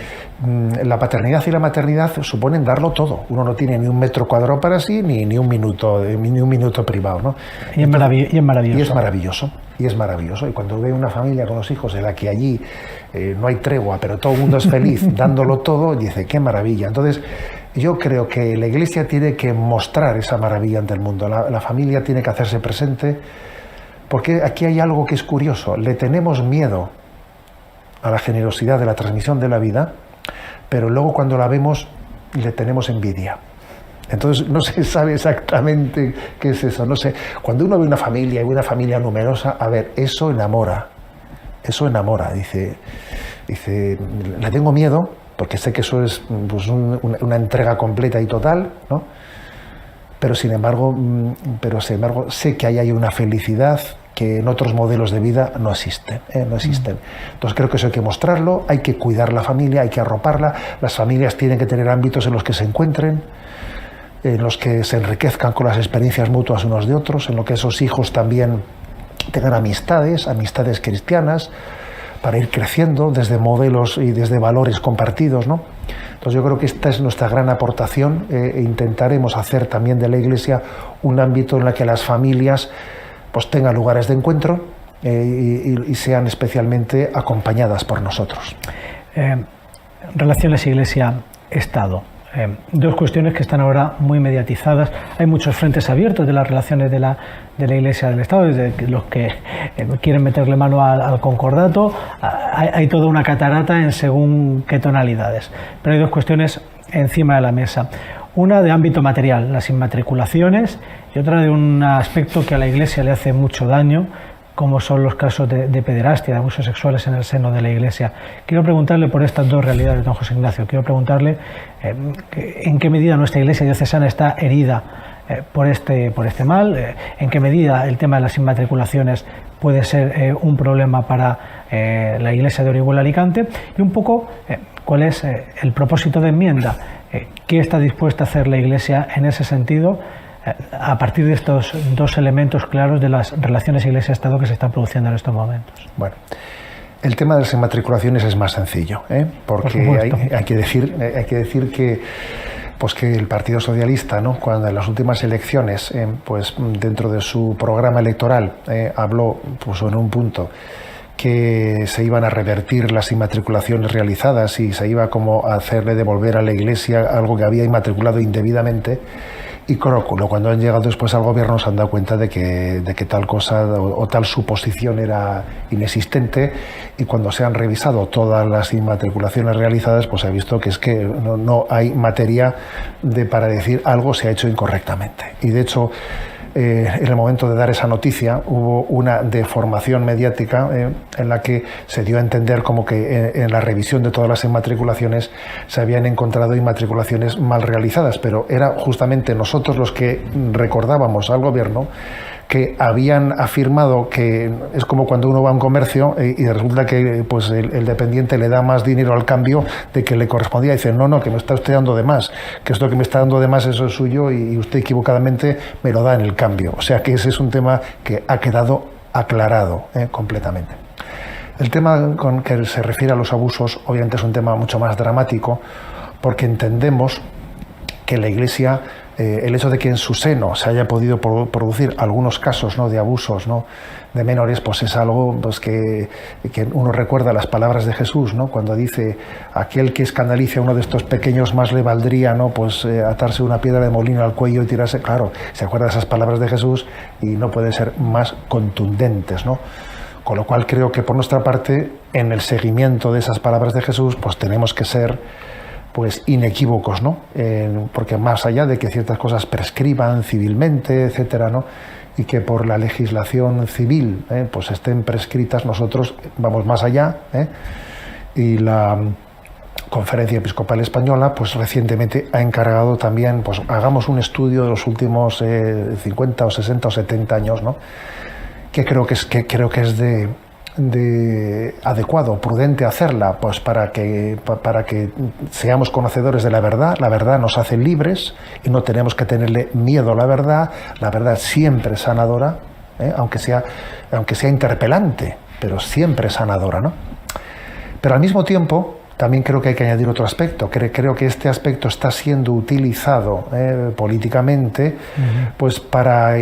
la paternidad y la maternidad suponen darlo todo. Uno no tiene ni un metro cuadrado para sí, ni un minuto privado, ¿no? Y es maravilloso. Y es maravilloso. Y cuando ve una familia con los hijos en la que allí no hay tregua, pero todo el mundo es feliz dándolo todo, dice, qué maravilla. Entonces, yo creo que la Iglesia tiene que mostrar esa maravilla ante el mundo. La familia tiene que hacerse presente, porque aquí hay algo que es curioso. Le tenemos miedo a la generosidad de la transmisión de la vida, pero luego cuando la vemos le tenemos envidia. Entonces no se sabe exactamente qué es eso. No sé. Cuando uno ve una familia y una familia numerosa, eso enamora. Eso enamora. Dice, le tengo miedo, porque sé que eso es pues, una entrega completa y total, ¿no? Pero sin embargo sé que ahí hay una felicidad que en otros modelos de vida no existen. Entonces creo que eso hay que mostrarlo, hay que cuidar la familia, hay que arroparla. Las familias tienen que tener ámbitos en los que se encuentren, en los que se enriquezcan con las experiencias mutuas unos de otros, en los que esos hijos también tengan amistades cristianas, para ir creciendo desde modelos y desde valores compartidos, ¿no? Entonces yo creo que esta es nuestra gran aportación. Intentaremos hacer también de la Iglesia un ámbito en el que las familias pues tengan lugares de encuentro y sean especialmente acompañadas por nosotros. Relaciones Iglesia-Estado. Dos cuestiones que están ahora muy mediatizadas. Hay muchos frentes abiertos de las relaciones de la Iglesia del Estado, desde los que quieren meterle mano al concordato. Hay toda una catarata en según qué tonalidades. Pero hay dos cuestiones encima de la mesa. Una de ámbito material, las inmatriculaciones, y otra de un aspecto que a la Iglesia le hace mucho daño, como son los casos de pederastia, de abusos sexuales en el seno de la Iglesia. Quiero preguntarle por estas dos realidades, don José Ignacio. Quiero preguntarle en qué medida nuestra Iglesia diocesana está herida por este mal, en qué medida el tema de las inmatriculaciones puede ser un problema para la Iglesia de Orihuela Alicante, y un poco cuál es el propósito de enmienda, qué está dispuesta a hacer la Iglesia en ese sentido, a partir de estos dos elementos claros de las relaciones Iglesia-Estado que se están produciendo en estos momentos. Bueno, el tema de las inmatriculaciones es más sencillo, porque hay que decir que el Partido Socialista, ¿no?, cuando en las últimas elecciones, pues dentro de su programa electoral habló, puso en un punto que se iban a revertir las inmatriculaciones realizadas y se iba como a hacerle devolver a la Iglesia algo que había inmatriculado indebidamente. Y cuando han llegado después al gobierno se han dado cuenta de que tal cosa o tal suposición era inexistente, y cuando se han revisado todas las inmatriculaciones realizadas, pues se ha visto que es que no hay materia para decir algo se ha hecho incorrectamente. Y de hecho, en el momento de dar esa noticia hubo una deformación mediática en la que se dio a entender como que en la revisión de todas las inmatriculaciones se habían encontrado inmatriculaciones mal realizadas, pero era justamente nosotros los que recordábamos al gobierno que habían afirmado que es como cuando uno va a un comercio y resulta que pues el dependiente le da más dinero al cambio de que le correspondía, y dice, no, que me está usted dando de más, que esto que me está dando de más eso es suyo y usted equivocadamente me lo da en el cambio. O sea que ese es un tema que ha quedado aclarado completamente. El tema con que se refiere a los abusos obviamente es un tema mucho más dramático, porque entendemos que la Iglesia, el hecho de que en su seno se haya podido producir algunos casos, ¿no?, de abusos, ¿no?, de menores, pues es algo, pues, que uno recuerda las palabras de Jesús, ¿no?, cuando dice: aquel que escandalice a uno de estos pequeños más le valdría, ¿no?, pues atarse una piedra de molino al cuello y tirarse. Claro, se acuerda de esas palabras de Jesús y no pueden ser más contundentes, ¿no? Con lo cual creo que por nuestra parte, en el seguimiento de esas palabras de Jesús, pues tenemos que ser, pues, inequívocos, ¿no? Porque más allá de que ciertas cosas prescriban civilmente, etcétera, ¿no?, y que por la legislación civil pues estén prescritas, nosotros vamos más allá, y la Conferencia Episcopal Española pues recientemente ha encargado también, pues hagamos un estudio de los últimos 50 o 60 o 70 años, ¿no?, que creo que es de adecuado, prudente hacerla, pues para que seamos conocedores de la verdad. La verdad nos hace libres y no tenemos que tenerle miedo a la verdad. La verdad siempre es sanadora, aunque sea interpelante, pero siempre es sanadora, ¿no? Pero al mismo tiempo también creo que hay que añadir otro aspecto. Creo que este aspecto está siendo utilizado políticamente, pues para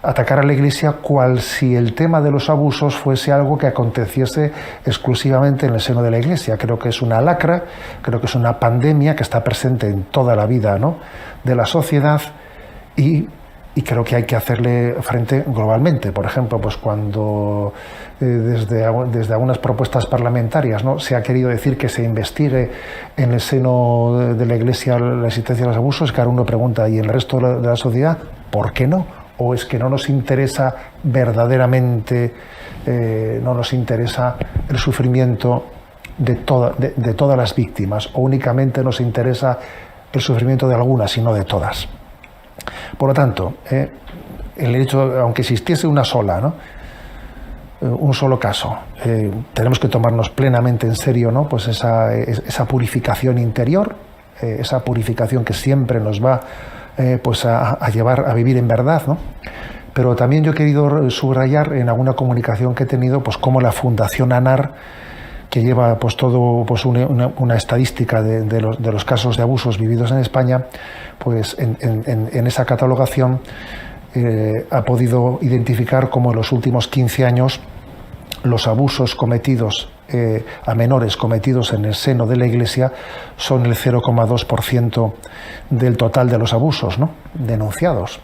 atacar a la Iglesia, cual si el tema de los abusos fuese algo que aconteciese exclusivamente en el seno de la Iglesia. Creo que es una lacra, creo que es una pandemia que está presente en toda la vida, ¿no?, de la sociedad, y creo que hay que hacerle frente globalmente. Por ejemplo, pues cuando desde algunas propuestas parlamentarias, ¿no?, se ha querido decir que se investigue en el seno de la Iglesia la existencia de los abusos, que ahora uno pregunta: ¿y en el resto de la sociedad por qué no? ¿O es que no nos interesa verdaderamente, no nos interesa el sufrimiento de todas las víctimas, o únicamente nos interesa el sufrimiento de algunas y no de todas? Por lo tanto, el hecho, aunque existiese una sola, ¿no?, un solo caso, tenemos que tomarnos plenamente en serio, ¿no?, pues esa purificación interior, esa purificación que siempre nos va pues a llevar a vivir en verdad, ¿no? Pero también yo he querido subrayar en alguna comunicación que he tenido, pues cómo la Fundación ANAR, que lleva pues todo, pues una estadística de los casos de abusos vividos en España, pues en esa catalogación ha podido identificar cómo en los últimos 15 años los abusos cometidos a menores cometidos en el seno de la Iglesia son el 0,2% del total de los abusos, ¿no?, denunciados.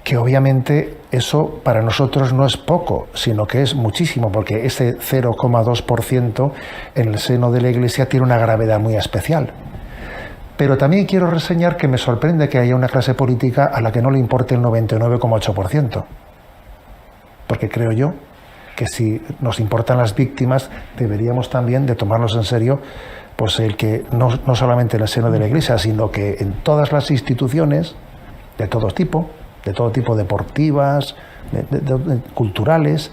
Que obviamente eso para nosotros no es poco, sino que es muchísimo, porque ese 0,2% en el seno de la Iglesia tiene una gravedad muy especial. Pero también quiero reseñar que me sorprende que haya una clase política a la que no le importe el 99,8%. Porque creo yo que si nos importan las víctimas, deberíamos también de tomarnos en serio, pues el que no solamente en el seno de la Iglesia, sino que en todas las instituciones de todo tipo deportivas, culturales,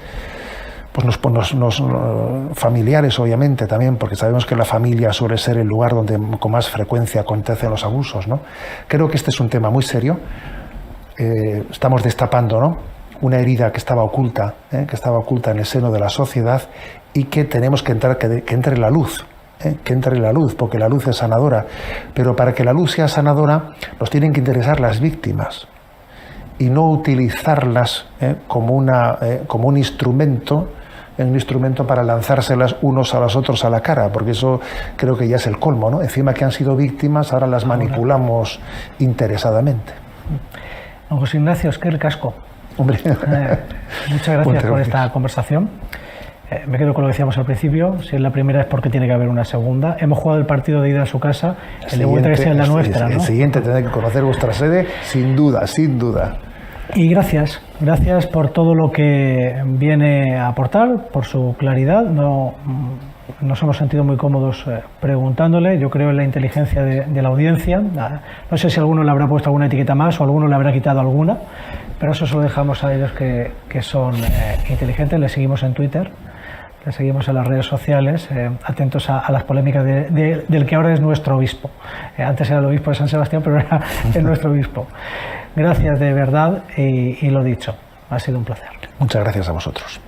pues nos familiares obviamente también, porque sabemos que la familia suele ser el lugar donde con más frecuencia acontecen los abusos, ¿no? Creo que este es un tema muy serio. Estamos destapando, ¿no?, una herida que estaba oculta en el seno de la sociedad, y que tenemos que entre la luz, porque la luz es sanadora. Pero para que la luz sea sanadora nos tienen que interesar las víctimas y no utilizarlas como un instrumento para lanzárselas unos a los otros a la cara, porque eso creo que ya es el colmo, ¿no? Encima que han sido víctimas, ahora las manipulamos interesadamente. Don José Ignacio, es que el casco. Hombre. Muchas gracias por esta conversación. Me quedo con lo que decíamos al principio: si es la primera es porque tiene que haber una segunda. Hemos jugado el partido de ida a su casa, el de vuelta que sea la nuestra, ¿no? El siguiente tendrá que conocer vuestra sede, sin duda. Y gracias por todo lo que viene a aportar, por su claridad. Nos hemos sentido muy cómodos preguntándole. Yo creo en la inteligencia de la audiencia. No sé si alguno le habrá puesto alguna etiqueta más o alguno le habrá quitado alguna, pero eso se lo dejamos a ellos que son inteligentes. Les seguimos en Twitter, les seguimos en las redes sociales, atentos a las polémicas del que ahora es nuestro obispo. Antes era el obispo de San Sebastián, pero ahora es nuestro obispo. Gracias de verdad, y lo dicho, ha sido un placer. Muchas gracias a vosotros.